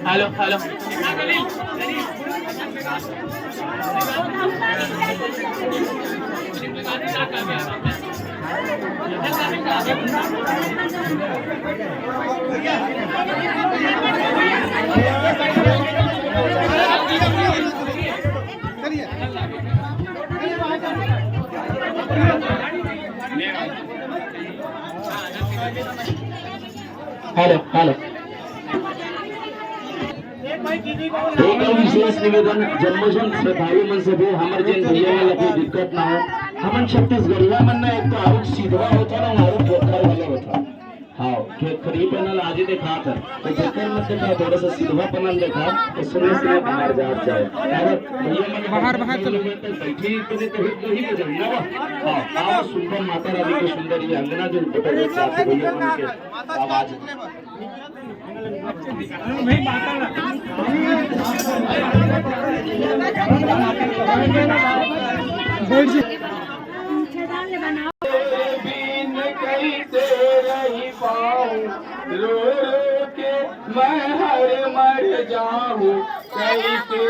Hello hello hello hello एक विशेष निवेदन जन्मोजन श्रद्धालु मन से भी हमर जन भैया वाला कोई दिक्कत ना हो। हमन छत्तीसगढ़िया मन ना एक तो आरुक सीधवा होता ना आरुक पोखर वाला होता। हाँ के खरी पनल आज ही देखा था तो देखकर मत देखा थोड़ा सा सीधवा पनल देखा तो सुने से बाहर जाए अगर भैया मन बाहर चलो बैठी तो कहीं पे जाइए ना। हाँ आप सुंदर माता रानी के सुंदर ये अंगना जो फोटो देख सकते भैया मन के आवाज भाई रो रो के मैं हर मर जाऊं कैसे